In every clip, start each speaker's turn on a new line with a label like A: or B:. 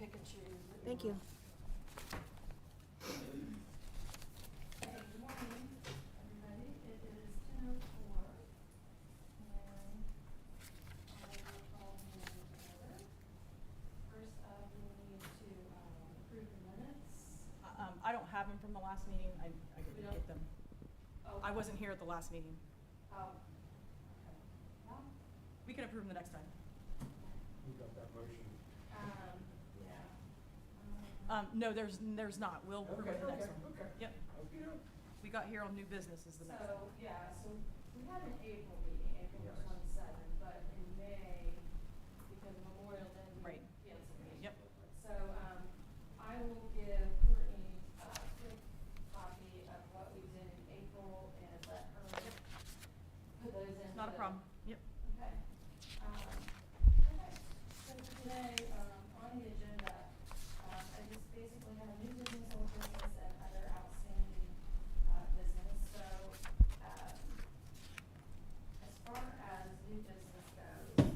A: pick and choose.
B: Thank you.
C: Hey, good morning, everybody. It is 10:04, and I will call the meeting together. First up, we need to approve the minutes.
A: I don't have them from the last meeting. I
C: We
A: didn't
C: don't?
A: get them.
C: Oh.
A: I wasn't here at the last meeting.
C: Oh, okay. Well,
A: We can approve them the next time.
D: Who got that motion?
C: yeah.
A: No, there's not. We'll approve it the next one.
D: Okay.
A: Yep.
D: Okay.
A: We got here on new business is the next one.
C: So, yeah, so we had an April meeting, April
D: Yes.
C: 27th, but in May, because Memorial Day, we
A: Right.
C: canceled it.
A: Yep.
C: So, I will give Courtney a quick copy of what we did in April and let her put those in.
A: Not a problem. Yep.
C: Okay. Okay, so today, on the agenda, I just basically have a new business, old business, and other outstanding, business. So, as far as new business goes, it's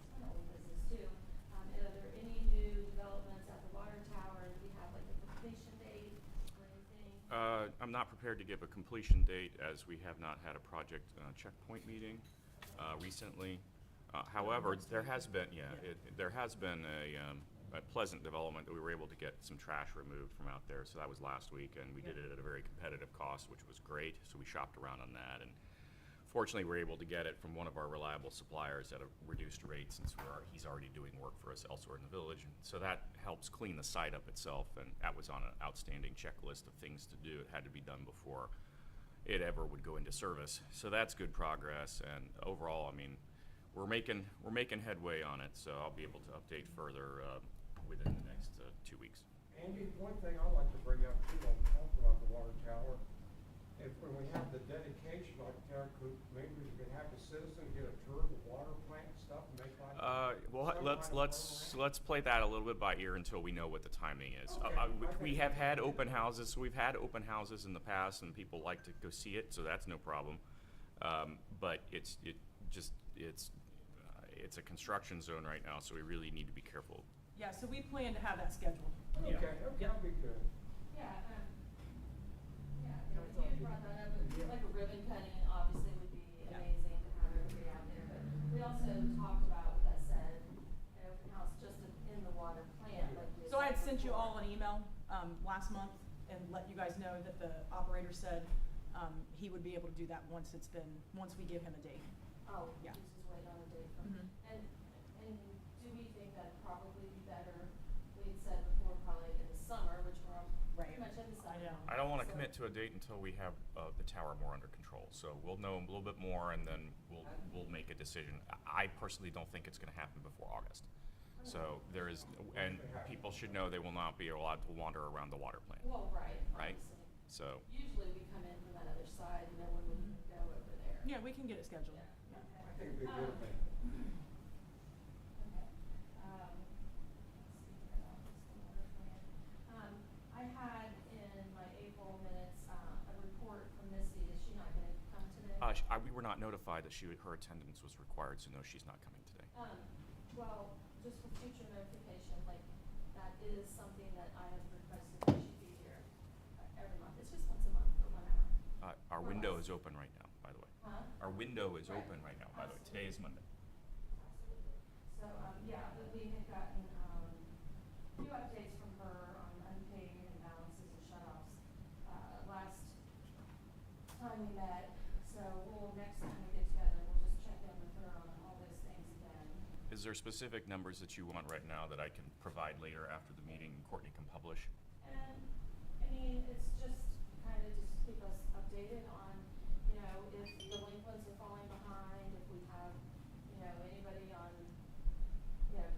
C: kind of old business too. Are there any new developments at the water tower? Do we have like a completion date or anything?
E: I'm not prepared to give a completion date as we have not had a project checkpoint meeting recently. However, there has been, there has been a pleasant development that we were able to get some trash removed from out there. So that was last week, and we did it at a very competitive cost, which was great. So we shopped around on that, and fortunately, we were able to get it from one of our reliable suppliers at a reduced rate since he's already doing work for us elsewhere in the village. And so that helps clean the site up itself, and that was on an outstanding checklist of things to do. It had to be done before it ever would go into service. So that's good progress, and overall, I mean, we're making headway on it. So I'll be able to update further within the next 2 weeks.
D: Andy, one thing I'd like to bring up too, on talking about the water tower, if when we have the dedication like there, maybe we could have the citizen get a tour of the water plant and stuff and make like.
E: Well, let's play that a little bit by ear until we know what the timing is.
D: Okay.
E: We have had open houses. So we've had open houses in the past, and people like to go see it, so that's no problem. But it's a construction zone right now, so we really need to be careful.
A: Yeah, so we plan to have that scheduled.
D: Okay, okay, that'll be good.
C: Yeah, if you had brought that up, like a ribbon cutting obviously would be
A: Yeah.
C: amazing to have everybody out there, but we also talked about, with that said, an open house just in the water plant, like we.
A: So I had sent you
C: before.
A: all an email last month and let you guys know that the operator said he would be able to do that once we give him a date.
C: Oh,
A: Yeah.
C: just wait on a date from,
A: Mhm.
C: and do we think that'd probably be better, we had said before, probably in the summer, which we're
A: Right.
C: pretty much in the summer.
A: I know.
E: I don't want to
C: So-
E: commit to a date until we have the tower more under control. So we'll know a little bit more, and then we'll make a decision. I personally don't think it's going to happen before August. So there is, and people should know they will not be allowed to wander around the water plant.
C: Well, right,
E: Right.
C: obviously.
E: So
C: Usually we come in from that other side and then when we go over there.
A: Yeah, we can get it scheduled.
C: Yeah,
A: Yeah.
D: I think it'd be a good thing.
C: Okay. Let's see, what else is the water plan? I had in my April minutes, a report from Misty. Is she not gonna come today?
E: we were not notified that her attendance was required, so no, she's not coming today.
C: Well, just for future notification, like, that is something that I have requested that she be here every month. It's just once a month for 1 hour.
E: Our window is open right now, by the way.
C: Huh?
E: Our window is
C: Right.
E: open right now, by the way. Today is Monday.
C: Absolutely. So, yeah, but we had gotten, a few updates from her on unpaid imbalances and shut-offs, last time we met. So next time we get together, we'll just check in with her on all those things again.
E: Is there specific numbers that you want right now that I can provide later after the meeting and Courtney can publish?
C: And, I mean, it's just kind of just keep us updated on, if delinquents are falling behind, if we have, anybody on,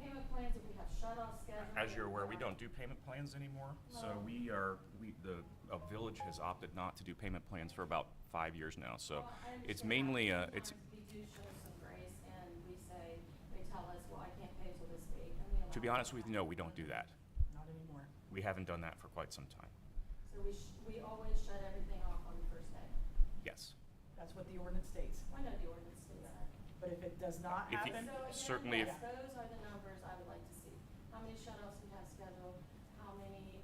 C: payment plans, if we have shut-off schedules.
E: As you're aware, we don't do payment plans anymore. So
C: Well-
E: the village has opted not to do payment plans for about 5 years now. So
C: Well, I
E: it's
C: understand
E: mainly,
C: that.
E: it's,
C: Sometimes we do show some grace and we say, they tell us, well, I can't pay till this date, and we allow.
E: to be honest with you, no,
C: that.
E: we don't do that.
A: Not anymore.
E: We haven't done that for quite some time.
C: So we always shut everything off on the first day.
E: Yes.
A: That's what the ordinance states.
C: I know the ordinance states that.
A: But if it does not
E: If you-
A: happen,
C: So again,
E: certainly
C: yes,
E: if-
C: those are the numbers I would like to see. How many shut-offs we have scheduled, how many,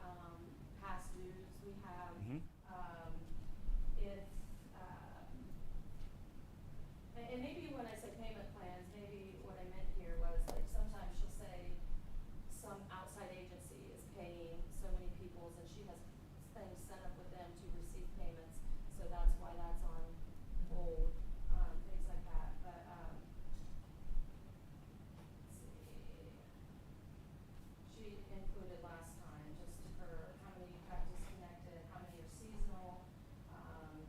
C: past dues we have.
E: Mhm.
C: If, and maybe when I say payment plans, maybe what I meant here was, like, sometimes she'll say some outside agency is paying so many people's, and she has things set up with them to receive payments, so that's why that's on hold, things like that, but, let's see. She included last time, just her, how many you got disconnected, how many are seasonal,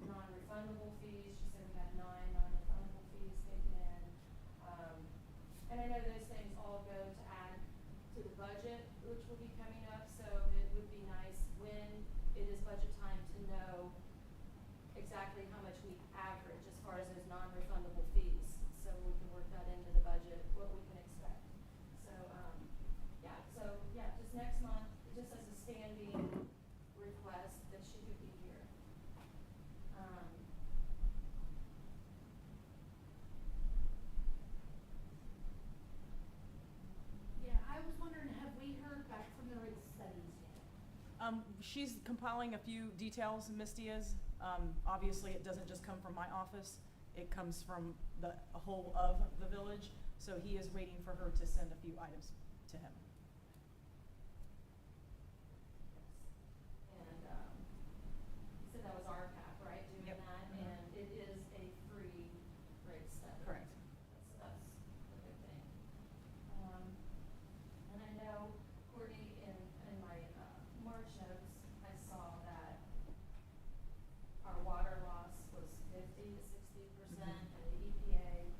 C: non-refundable fees, she said we had 9 non-refundable fees taken in. And I know those things all go to add to the budget, which will be coming up, so it would be nice when it is budget time to know exactly how much we average as far as those non-refundable fees, so we can work that into the budget, what we can expect. So, just next month, just as a standing request, that she could be here.
B: Yeah, I was wondering, have we heard back from the rate studies yet?
A: She's compiling a few details, Misty is. Obviously, it doesn't just come from my office. It comes from the whole of the village. So he is waiting for her to send a few items to him.
C: Yes. And, you said that was our cap, right, doing
A: Yep.
C: that?
A: Mhm.
C: And it is a free rate study.
A: Correct.
C: That's a good thing. And I know, Courtney, in my, March notes, I saw that our water loss was 50 to 60%, and the EPA,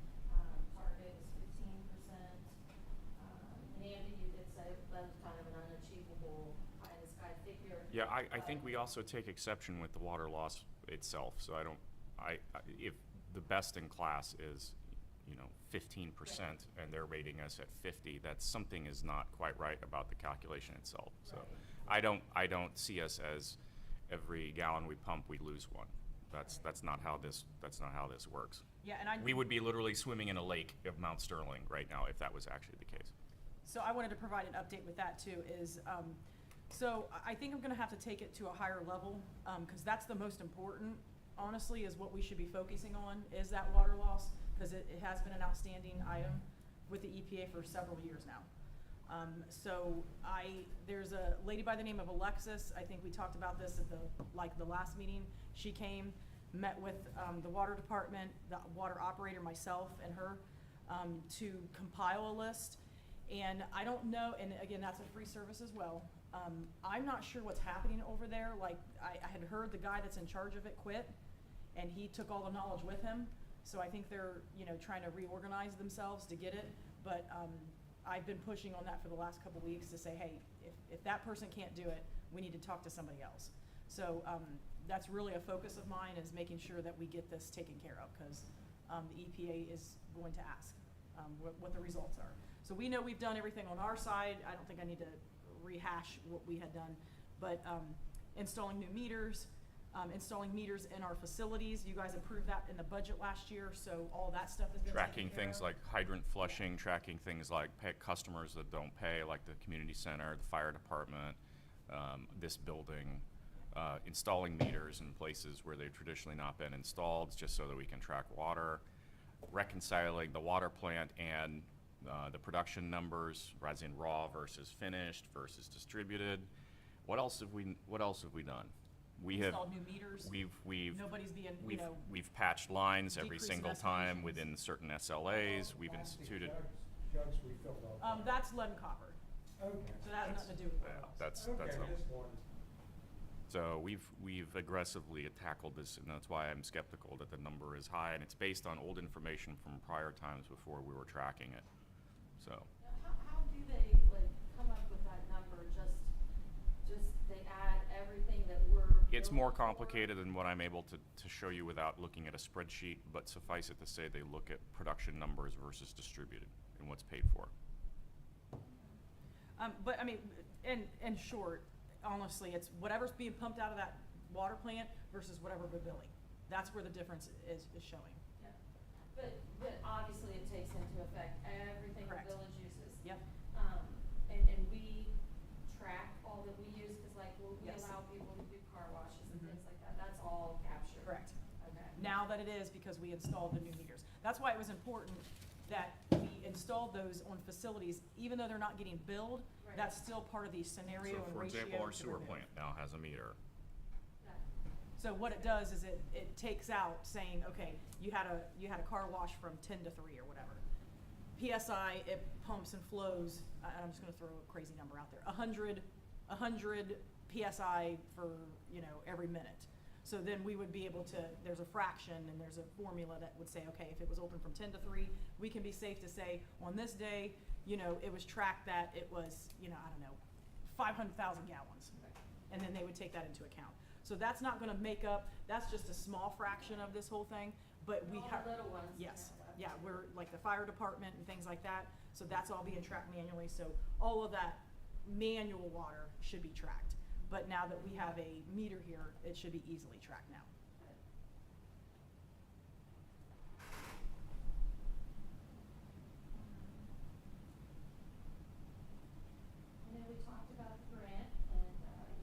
C: target was 15%. And Andy, you did say that's kind of an unachievable pie-in-the-sky figure.
E: Yeah, I think
C: but-
E: we also take exception with the water loss itself, so I don't, if the best in class is, 15% and they're rating us at 50, that's something is not quite right about the calculation itself, so.
C: Right.
E: I don't see us as every gallon we pump, we lose one. That's not how this works.
A: Yeah, and
E: We would be literally swimming in a lake of Mount Sterling right now if that was actually the case.
A: So I wanted to provide an update with that too, is, so I think I'm gonna have to take it to a higher level, cause that's the most important, honestly, is what we should be focusing on, is that water loss, cause it has been an outstanding item with the EPA for several years now. So there's a lady by the name of Alexis, I think we talked about this at the last meeting. She came, met with, the water department, the water operator, myself, and her, to compile a list. And I don't know, and again, that's a free service as well. I'm not sure what's happening over there, like, I had heard the guy that's in charge of it quit, and he took all the knowledge with him. So I think they're, trying to reorganize themselves to get it, but, I've been pushing on that for the last couple weeks to say, hey, if that person can't do it, we need to talk to somebody else. So, that's really a focus of mine, is making sure that we get this taken care of, cause, the EPA is going to ask, what the results are. So we know we've done everything on our side. I don't think I need to rehash what we had done, but, installing new meters, installing meters in our facilities. You guys approved that in the budget last year, so all that stuff has been taken
E: Tracking
A: care
E: things
A: of.
E: like hydrant flushing, tracking things like customers that don't pay, like the community center, the fire department, this building, installing meters in places where they've traditionally not been installed, just so that we can track water, reconciling the water plant and the production numbers, as in raw versus finished versus distributed. What else have we done? We have
A: Installed new meters.
E: we've
A: Nobody's being,
E: we've patched lines every
A: decreasing
E: single time
A: estimations.
E: within certain SLAs. We've
D: Plastic
E: instituted.
D: Jugs refilled up.
A: that's lead and copper,
D: Okay.
A: so that has nothing to do with
E: Yeah,
A: water loss.
E: that's
D: Okay,
E: all.
D: just one.
E: So we've aggressively tackled this, and that's why I'm skeptical that the number is high, and it's based on old information from prior times before we were tracking it. So.
C: How do they, like, come up with that number? Just they add everything that we're
E: It's more
C: billing for?
E: complicated than what I'm able to show you without looking at a spreadsheet, but suffice it to say, they look at production numbers versus distributed and what's paid for.
A: But I mean, in short, honestly, it's whatever's being pumped out of that water plant versus whatever we're billing. That's where the difference is showing.
C: Yeah, but obviously it takes into effect everything the
A: Correct.
C: village uses.
A: Yep. what it is because we installed the new meters. That's why it was important that we installed those on facilities, even though they're not getting billed,
C: Right.
A: that's still part of the scenario
E: So
A: and
E: for
A: ratio
E: example, our
A: to
E: sewer
A: remove.
E: plant now has a meter.
C: Yeah.
A: So what it does is it takes out saying, okay, you had a car wash from 10 to 3 or whatever. PSI, it pumps and flows, I'm just gonna throw a crazy number out there, 100 PSI for, every minute. So then we would be able to, there's a fraction and there's a formula that would say, okay, if it was open from 10 to 3, we can be safe to say, on this day, it was tracked that it was, 500,000 gallons. And then they would take that into account. So that's not gonna make up, that's just a small fraction of this whole thing, but we
C: All
A: have.
C: the little ones.
A: Yes,
C: count up.
A: yeah, we're, like the fire department and things like that, so that's all being tracked manually, so all of that manual water should be tracked. But now that we have a meter here, it should be easily tracked now.
C: And then we talked about the grant, and,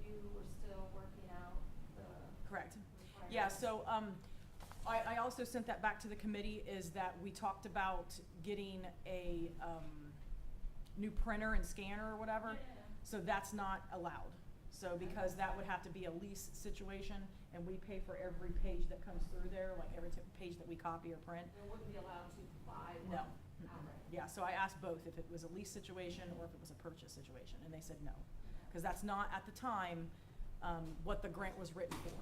C: you were still working out the
A: Correct.
C: requirements.
A: Yeah, so, I also sent that back to the committee, is that we talked about getting a, new printer and scanner or whatever.
C: Yeah.
A: So that's not allowed. So because that would have to be a lease situation, and we pay for every page that comes through there, like every page that we copy or print.
C: There wouldn't be allowed to buy
A: No.
C: one outright.
A: Yeah, so I asked both if it was a lease situation or if it was a purchase situation, and they said no. Because that's not, at the time, what the grant was written for.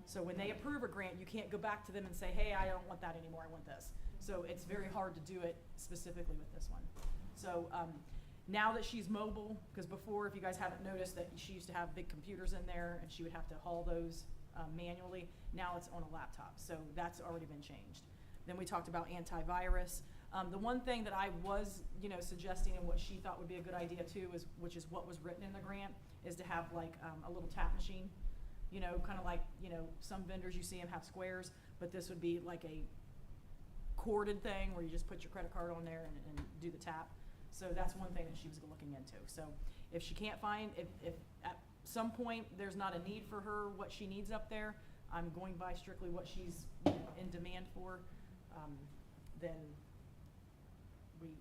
A: So when they approve a grant, you can't go back to them and say, hey, I don't want that anymore, I want this. So it's very hard to do it specifically with this one. So, now that she's mobile, because before, if you guys haven't noticed, that she used to have big computers in there, and she would have to haul those manually, now it's on a laptop, so that's already been changed. Then we talked about antivirus. The one thing that I was, suggesting, and what she thought would be a good idea too, is, which is what was written in the grant, is to have like a little tap machine, kind of like, some vendors you see them have squares, but this would be like a corded thing where you just put your credit card on there and do the tap. So that's one thing that she was looking into. So if she can't find, if at some point there's not a need for her, what she needs up there, I'm going by strictly what she's in demand for, then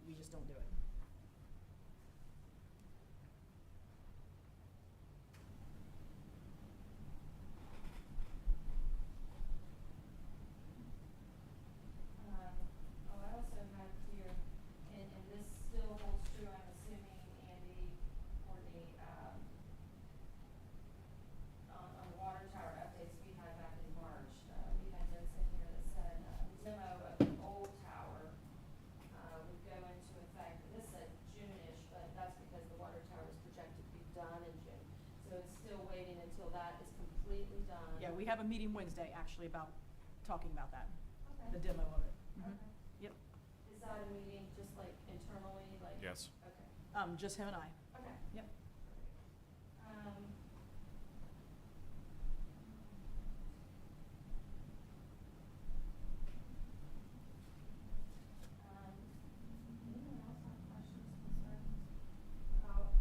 A: we just don't do it.
C: I also have here, and this still holds true, I'm assuming, Andy, Courtney, on the water tower updates we had back in March, we had notes in here that said, demo of the old tower, would go into effect, this said June-ish, but that's because the water tower is projected to be done in June. So it's still waiting until that is completely done.
A: Yeah, we have a meeting Wednesday actually about talking about that,
C: Okay.
A: the demo of it. Mhm.
C: Okay.
A: Yep,
C: Is that a meeting just like internally, like?
E: Yes.
C: Okay,
A: just him and I.
C: okay.
A: Yep.
C: Anyone else have questions, concerns about,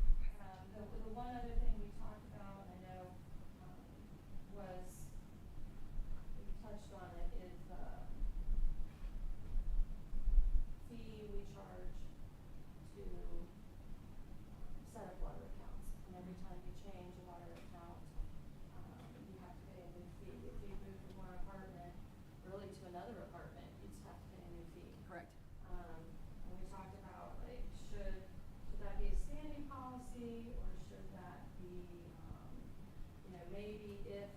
C: the one other thing we talked about, and I know, was, we touched on it, is the fee we charge to set up water accounts. And every time you change a water account, you have to pay a new fee. If you move from one apartment, really to another apartment, you just have to pay a new fee.
A: Correct.
C: And we talked about, like, should that be a standing policy, or should that be, maybe if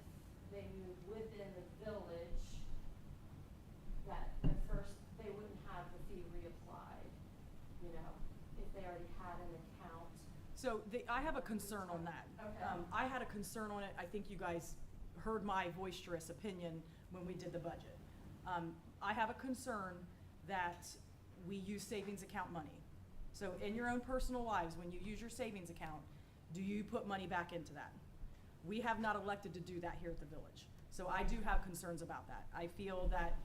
C: they move within the village, that at first they wouldn't have the fee reapplied, if they already had an account.
A: So I have a concern on that.
C: Okay.
A: I had a concern on it, I think you guys heard my boisterous opinion when we did the budget. I have a concern that we use savings account money. So in your own personal lives, when you use your savings account, do you put money back into that? We have not elected to do that here at the village. So I do have concerns about that. I feel that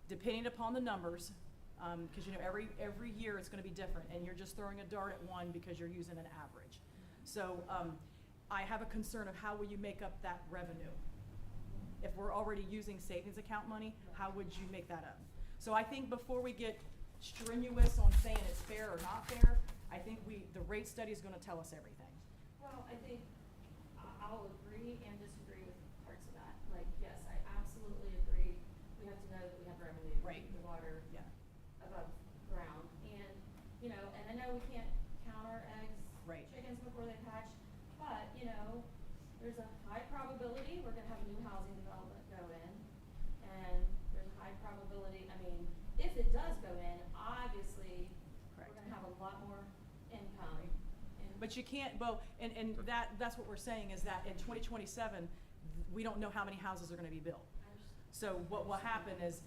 A: depending upon the numbers, because every year it's gonna be different, and you're just throwing a dart at one because you're using an average. So I have a concern of how will you make up that revenue? If we're already using savings account money, how would you make that up? So I think before we get strenuous on saying it's fair or not fair, I think the rate study is gonna tell us everything.
C: Well, I think I'll agree and disagree with parts of that. Like, yes, I absolutely agree. We have to know that we have revenue. to
A: Right.
C: keep the water
A: Yeah,
C: above ground. And, you know, and I know we can't count our eggs,
A: Right.
C: chickens before they hatch, but, you know, there's a high probability we're gonna have a new housing development go in. And there's a high probability, I mean, if it does go in, obviously,
A: Correct.
C: we're gonna have a lot more income. and-
A: but you can't, well, and that's what we're saying is that in 2027, we don't know how many houses are gonna be built.
C: I understand.
A: So what will happen is,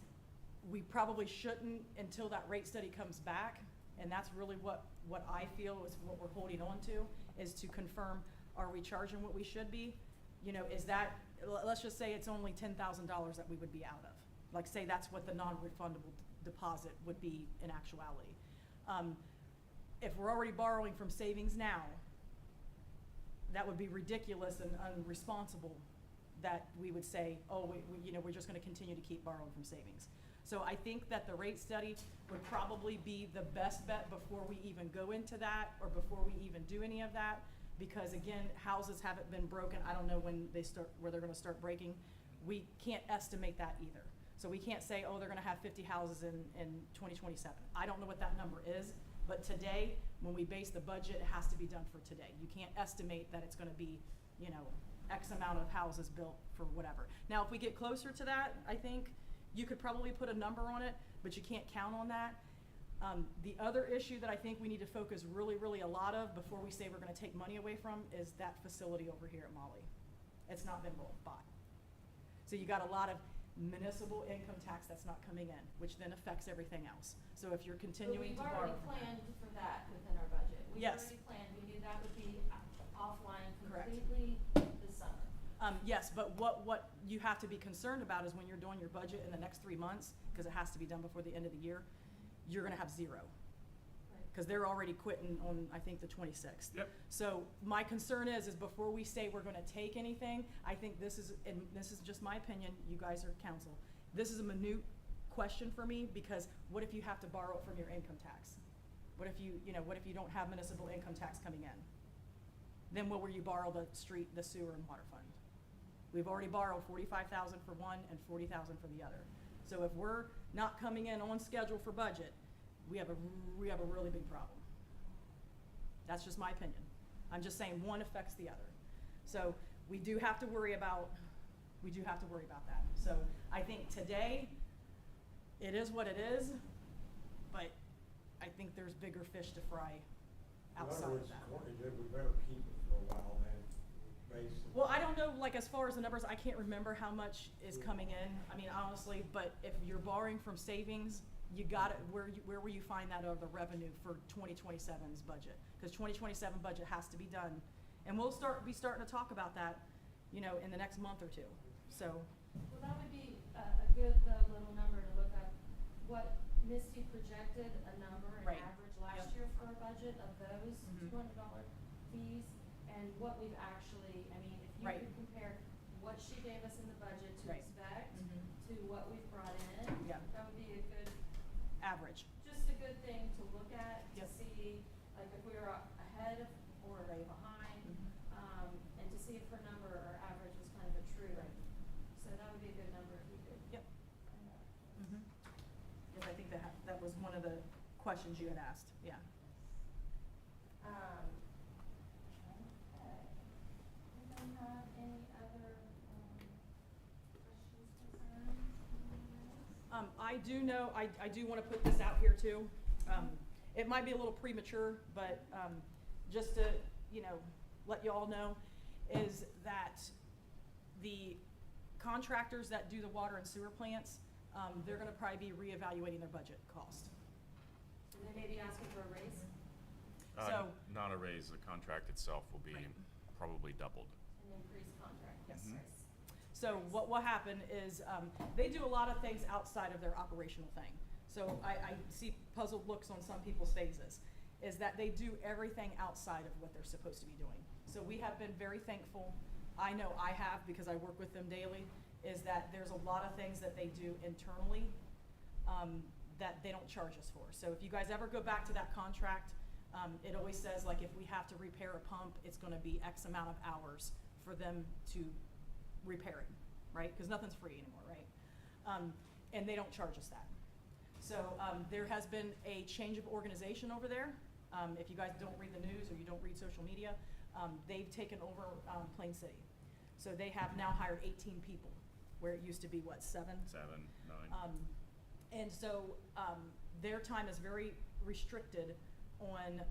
A: we probably shouldn't until that rate study comes back, and that's really what I feel is what we're holding on to, is to confirm, are we charging what we should be? You know, is that, let's just say it's only $10,000 that we would be out of. Like, say that's what the non-refundable deposit would be in actuality. If we're already borrowing from savings now, that would be ridiculous and unresponsible that we would say, oh, you know, we're just gonna continue to keep borrowing from savings. So I think that the rate study would probably be the best bet before we even go into that, or before we even do any of that. Because again, houses haven't been broken, I don't know when where they're gonna start breaking. We can't estimate that either. So we can't say, oh, they're gonna have 50 houses in 2027. I don't know what that number is, but today, when we base the budget, it has to be done for today. You can't estimate that it's gonna be, you know, X amount of houses built for whatever. Now, if we get closer to that, I think you could probably put a number on it, but you can't count on that. The other issue that I think we need to focus really a lot of before we say we're gonna take money away from is that facility over here at Molly. It's not been bought. So you got a lot of municipal income tax that's not coming in, which then affects everything else. So if you're continuing to borrow
C: But
A: from
C: we've
A: that.
C: already planned for that within our budget.
A: Yes.
C: We've already planned, we knew that would be offline
A: Correct.
C: completely this summer.
A: Yes, but what you have to be concerned about is when you're doing your budget in the next 3 months, because it has to be done before the end of the year, you're gonna have zero. Because they're already quitting on, I think, the 26th.
E: Yep.
A: So my concern is before we say we're gonna take anything, I think this is, and this is just my opinion, you guys are council, this is a minute question for me, because what if you have to borrow it from your income tax? What if you know, what if you don't have municipal income tax coming in? Then what will you borrow the street, the sewer and water fund? We've already borrowed 45,000 for one and 40,000 for the other. So if we're not coming in on schedule for budget, we have a really big problem. That's just my opinion. I'm just saying one affects the other. So we do have to worry about that. So I think today, it is what it is, but I think there's bigger fish to fry outside of that.
D: In other words, Courtney did, we better keep it for a while then, basically.
A: Well, I don't know, like, as far as the numbers, I can't remember how much is coming in, I mean, honestly, but if you're borrowing from savings, you got it, where will you find that out of the revenue for 2027's budget? Because 2027 budget has to be done, and we'll be starting to talk about that, you know, in the next month or two, so.
C: Well, that would be a good, little number to look up. What Misty projected a number, an
A: Right.
C: average last
A: Yep.
C: year for our budget of those
A: Mhm.
C: $200 fees, and what we've actually, I mean, if you
A: Right.
C: could compare what she gave us in the budget to
A: Right.
C: expect
A: Mhm.
C: to what we've brought in,
A: Yeah.
C: that would be a good,
A: Average.
C: just a good thing to look at, to
A: Yep.
C: see, like, if we were ahead or
A: Right.
C: behind,
A: Mhm.
C: and to see if her number or average was kind of a true.
A: Right.
C: So that would be a good number if you could.
A: Yep.
C: find that.
A: Because I think that was one of the questions you had asked, yeah.
C: Okay. Anybody have any other, questions, concerns, anything else?
A: I do know, I do wanna put this out here too. It might be a little premature, but, just to, you know, let you all know, is that the contractors that do the water and sewer plants, they're gonna probably be reevaluating their budget cost.
C: So they may be asking for a raise,
A: So-
E: Not a raise, the contract itself will be
A: Right.
E: probably doubled.
C: an increased contract.
A: Yes.
E: Mhm.
C: Raise.
A: So what will happen is, they do a lot of things outside of their operational thing. So I see puzzled looks on some people's faces, is that they do everything outside of what they're supposed to be doing. So we have been very thankful, I know I have because I work with them daily, is that there's a lot of things that they do internally, that they don't charge us for. So if you guys ever go back to that contract, it always says, like, if we have to repair a pump, it's gonna be X amount of hours for them to repair it, right? Because nothing's free anymore, right? And they don't charge us that. So, there has been a change of organization over there. If you guys don't read the news or you don't read social media, they've taken over, Plain City. So they have now hired 18 people, where it used to be, what, 7?
E: 7, 9.
A: And so, their time is very restricted on,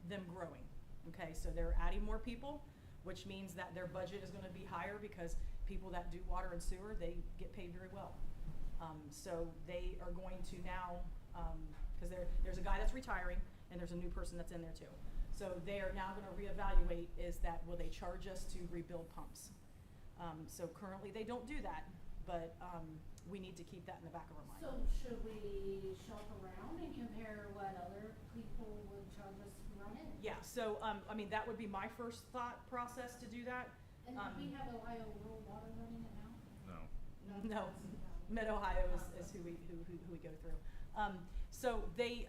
A: them growing, okay? So they're adding more people, which means that their budget is gonna be higher because people that do water and sewer, they get paid very well. So they are going to now, cause there's a guy that's retiring and there's a new person that's in there too. So they are now gonna reevaluate, is that, will they charge us to rebuild pumps? So currently they don't do that, but, we need to keep that in the back of our mind.
B: So should we shop around and compare what other people would charge us to run it?
A: Yeah, so, I mean, that would be my first thought process to do that.
B: And do we have Ohio Rural Water running it now?
E: No.
A: No, Mid-Ohio is who we go through. So they,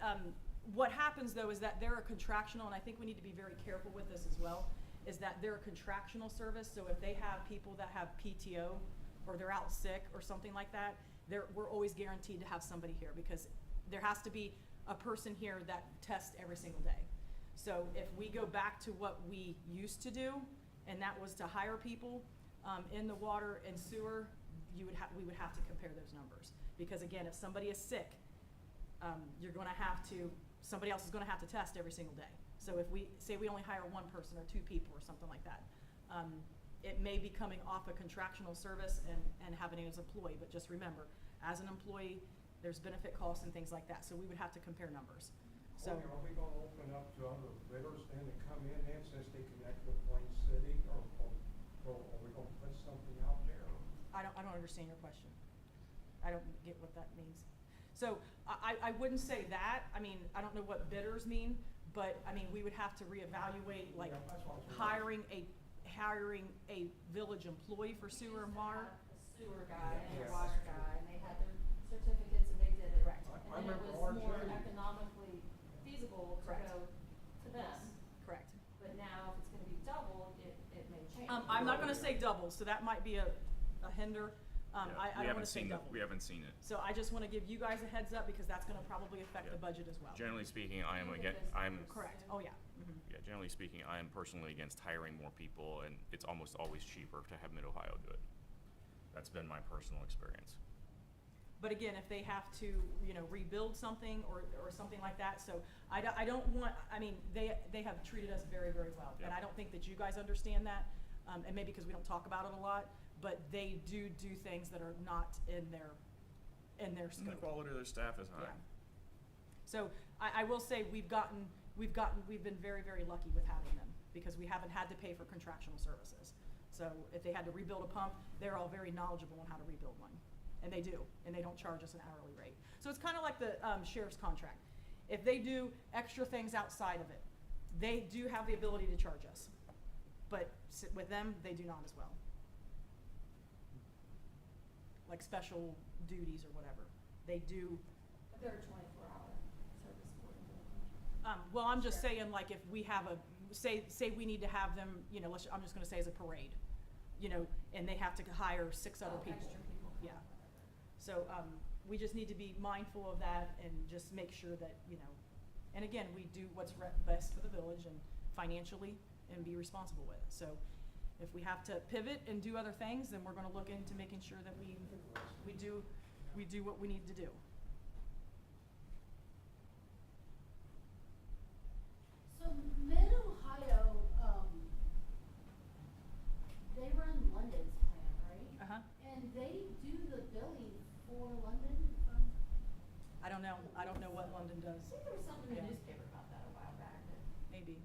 A: what happens though is that they're a contractual, and I think we need to be very careful with this as well, is that they're a contractual service, so if they have people that have PTO, or they're out sick or something like that, we're always guaranteed to have somebody here, because there has to be a person here that tests every single day. So if we go back to what we used to do, and that was to hire people, in the water and sewer, we would have to compare those numbers. Because again, if somebody is sick, somebody else is gonna have to test every single day. So if we say we only hire one person or 2 people or something like that, it may be coming off a contractual service and having it as an employee, but just remember, as an employee, there's benefit costs and things like that, so we would have to compare numbers. So,
D: Are we gonna open up to other bidders then to come in then, since they connect with Plain City, or are we gonna put something out there?
A: I don't understand your question. I don't get what that means. So, I wouldn't say that, I mean, I don't know what bidders mean, but, I mean, we would have to reevaluate, like,
D: Yeah, that's what I was wondering.
A: hiring a village employee for sewer and water.
C: A sewer guy and
D: Yeah.
C: a water guy, and they had their certificates and they did it.
A: Correct.
D: I
C: And then it
D: remember
C: was more
D: RJ.
C: economically feasible to
A: Correct.
C: go to them.
A: Correct.
C: But now, if it's gonna be double, it may change.
A: I'm not gonna say double, so that might be a hinder.
E: Yeah,
A: I don't wanna say double.
E: We haven't seen it.
A: So I just wanna give you guys a heads up, because that's gonna probably affect
E: Yeah.
A: the budget as well.
E: Generally speaking, I am
C: Look at
E: against,
C: this
E: I'm,
C: numbers.
A: Correct, oh yeah. Mhm.
E: yeah, generally speaking, I am personally against hiring more people, and it's almost always cheaper to have Mid-Ohio do it. That's been my personal experience.
A: But again, if they have to, rebuild something or something like that, so I don't want, I mean, they have treated us very, very well. And
E: Yeah.
A: I don't think that you guys understand that, and maybe because we don't talk about it a lot, but they do things that are not in their
E: And the
A: scope.
E: quality of their staff is high.
A: Yeah. So I will say we've been very, very lucky with having them, because we haven't had to pay for contractual services. So if they had to rebuild a pump, they're all very knowledgeable on how to rebuild one. And they do, and they don't charge us an hourly rate. So it's kind of like the sheriff's contract. If they do extra things outside of it, they do have the ability to charge us. But with them, they do not as well. Like special duties or whatever. They do.
C: But they're a 24-hour service according to the contract.
A: Well, I'm just
C: Sure.
A: saying, like, if we have say we need to have them, I'm just gonna say as a parade, and they have to hire 6 other
C: Oh,
A: people.
C: extra people.
A: Yeah. So, we just need to be mindful of that and just make sure that, and again, we do what's best for the village and financially, and be responsible with it. So, if we have to pivot and do other things, then we're gonna look into making sure that we do what we need to do.
B: So Mid-Ohio, they run London's plant, right?
A: Uh-huh.
B: And they do the billing for London,
A: I don't know what London does,
C: I think there was something in
A: Yeah.
C: the newspaper about that a while back,
A: maybe.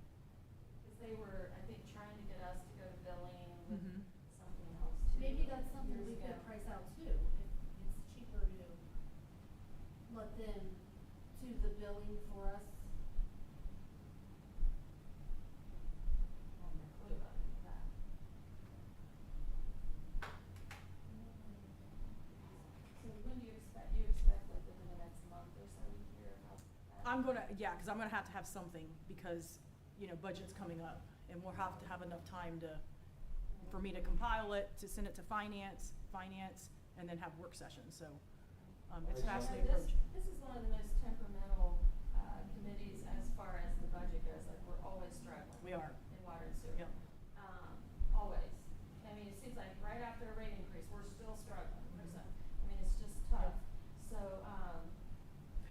C: because they were, I think, trying to get us to go to billing with
A: Mhm.
C: something else too.
B: maybe that's something
C: years
B: we could
C: ago.
B: price out too, if it's cheaper to let them do the billing for us.
C: I have no clue about any of that.
A: yeah, because I'm gonna have to have something, because, you know, budget's coming up, and we'll have to have enough time for me to compile it, to send it to finance, and then have work sessions, so, it's
D: You know,
A: fastly
C: this-
A: approaching.
C: This is one of the most temperamental, committees as far as the budget goes, like, we're always struggling.
A: We are.
C: In water and sewer.
A: Yep.
C: Always. I mean, it seems like right after a rate increase, we're still struggling, so, I mean, it's just tough, so,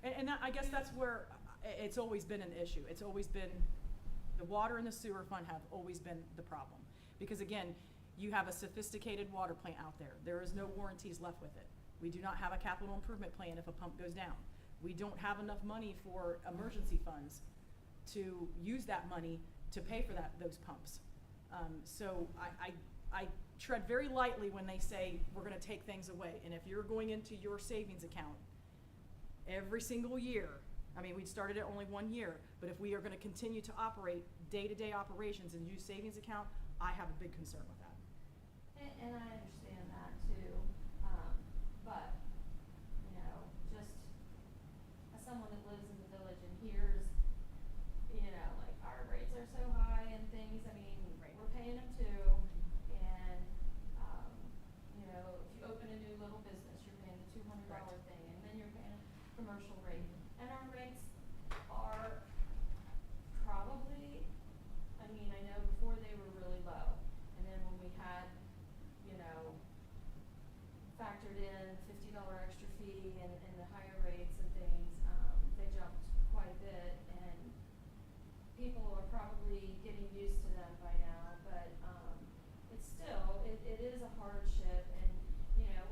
A: And I guess that's where it's always been an issue. It's always been, the water and the sewer fund have always been the problem. Because again, you have a sophisticated water plant out there. There is no warranties left with it. We do not have a capital improvement plan if a pump goes down. We don't have enough money for emergency funds to use that money to pay for those pumps. So I tread very lightly when they say, we're gonna take things away. And if you're going into your savings account every single year, I mean, we started it only 1 year, but if we are gonna continue to operate day-to-day operations and use savings account, I have a big concern with that.
C: and I understand that too, but, you know, just as someone that lives in the village and hears, you know, like, our rates are so high and things, I mean,
A: Right.
C: we're paying them too, and, you know, if you open a new little business, you're paying the $200 thing, and then you're paying a commercial rate, and our rates are probably, I mean, I know before they were really low, and then when we had, you know, factored in $50 extra fee and the higher rates and things, they jumped quite a bit, and people are probably getting used to them by now, but, it's still, it is a hardship, and, you know,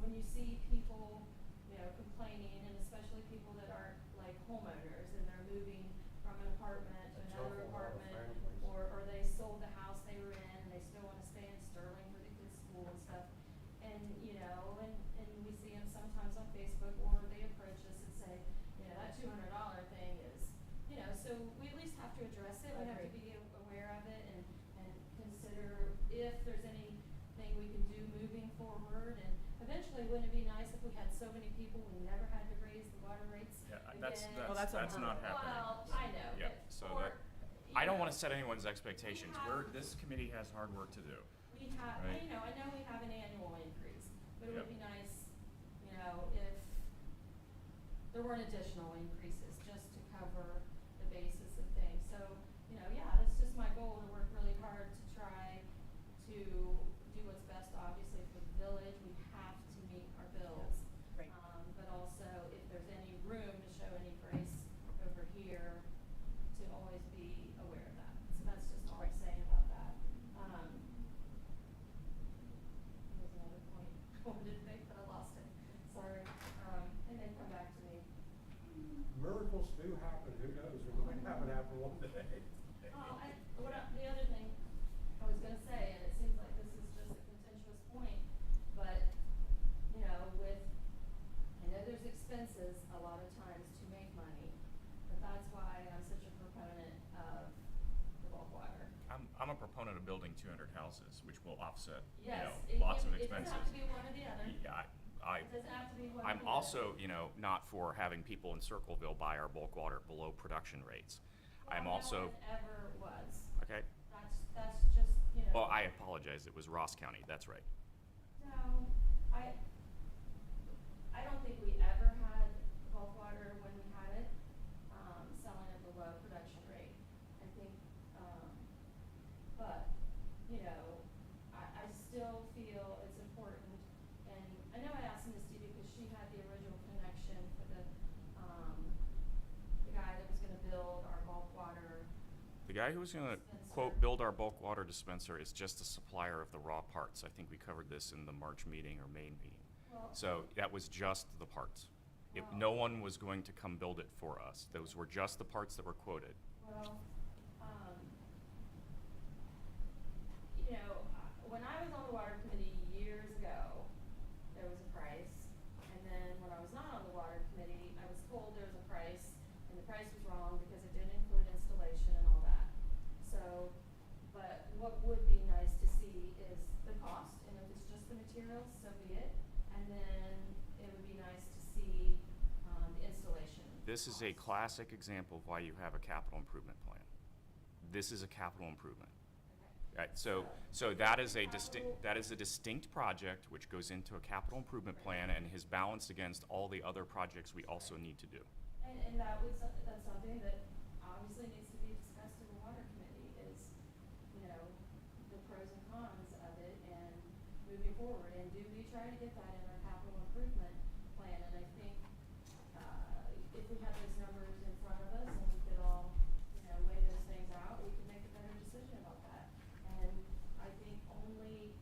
C: when you see people, you know, complaining, and especially people that aren't like homeowners, and they're moving from an apartment to
D: That's
C: another
D: awful, a lot of
C: apartment,
D: families.
C: or they sold the house they were in, and they still wanna stay in Sterling for the kids' school and stuff. And, you know, and we see them sometimes on Facebook, or they approach us and say, you know, that $200 thing is, you know, so we at least have to address it, we have to
A: Agreed.
C: be aware of it, and consider if there's anything we can do moving forward, and eventually, wouldn't it be nice if we had so many people, we never had to raise the water rates
E: Yeah,
C: again?
A: Well, that's
E: not
C: Well,
E: happening.
C: I know,
E: Yeah,
C: but,
E: so
C: or,
E: that,
C: you
E: I don't
C: know,
E: wanna set anyone's expectations.
C: have-
E: This committee has hard work to do.
C: We have,
E: Right.
C: I know we have an annual increase, but it would
E: Yep.
C: be nice, you know, if there weren't additional increases, just to cover the basis of things. So, you know, yeah, that's just my goal, to work really hard to try to do what's best, obviously, for the village. We have to meet our bills.
A: Right.
C: But also, if there's any room to show any grace over here, to always be aware of that. So that's just all I'm saying about that. There was another point I wanted to make, but I lost it. Sorry. It may come back to me.
D: Miracles do happen, who knows, it might happen after one day.
C: The other thing I was gonna say, and it seems like this is just a contentious point, but, you know, I know there's expenses a lot of times to make money, but that's why I'm such a proponent of the bulk water.
E: I'm a proponent of building 200 houses, which will offset,
C: Yes,
E: lots of
C: it
E: expenses.
C: doesn't have to be one or the other.
E: Yeah,
C: It doesn't have to be one or the
E: I'm
C: other.
E: also, not for having people in Circleville buy our bulk water below production rates. I'm
C: Well,
E: also,
C: no one ever was.
E: okay,
C: That's just, you know.
E: well, I apologize, it was Ross County, that's right.
C: No, I don't think we ever had bulk water when we had it, selling at below production rate. I think, but, you know, I still feel it's important, and I know I asked Misty because she had the original connection for the guy that was gonna build our bulk water.
E: The guy who was gonna,
C: Dispenser.
E: quote, build our bulk water dispenser is just a supplier of the raw parts. I think we covered this in the March meeting or May meeting.
C: Well,
E: So that was just the parts.
C: Wow.
E: No one was going to come build it for us. Those were just the parts that were quoted.
C: Well, you know, when I was on the water committee years ago, there was a price. And then when I was not on the water committee, I was told there was a price, and the price was wrong because it didn't include installation and all that. So, but what would be nice to see is the cost, and if it's just the materials, so be it. And then it would be nice to see, the installation.
E: this is a classic example of why you have a capital improvement plan. This is a capital improvement. Right, so that is a distinct project which goes into a capital improvement plan and is balanced against all the other projects we also need to do.
C: And that's something that obviously needs to be discussed in the water committee is, the pros and cons of it and moving forward. And do we try to get that in our capital improvement plan? And I think, if we have those numbers in front of us and we could all, weigh those things out, we can make a better decision about that. And I think only,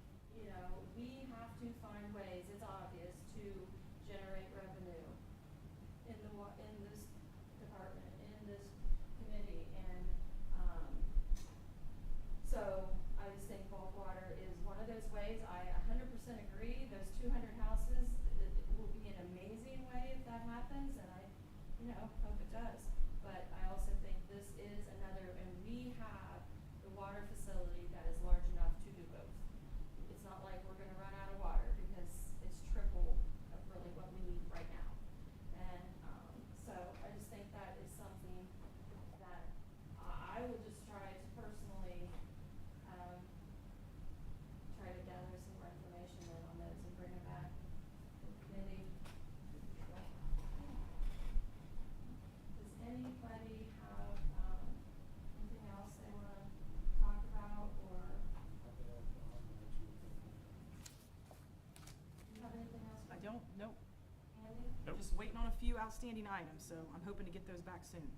C: we have to find ways, it's obvious, to generate revenue in this department, in this committee, and, so I just think bulk water is one of those ways. I 100% agree, those 200 houses, it will be an amazing way if that happens, and I, hope it does. But I also think this is another, and we have the water facility that is large enough to do both. It's not like we're gonna run out of water, because it's triple of really what we need right now. And, so I just think that is something that I will just try to personally, try to gather some more information in on those and bring them back to the committee. Does anybody have, anything else they wanna talk about, or do you have anything else?
A: I don't, nope.
C: Andy?
E: Nope.
A: Just waiting on a few outstanding items, so I'm hoping to get those back soon.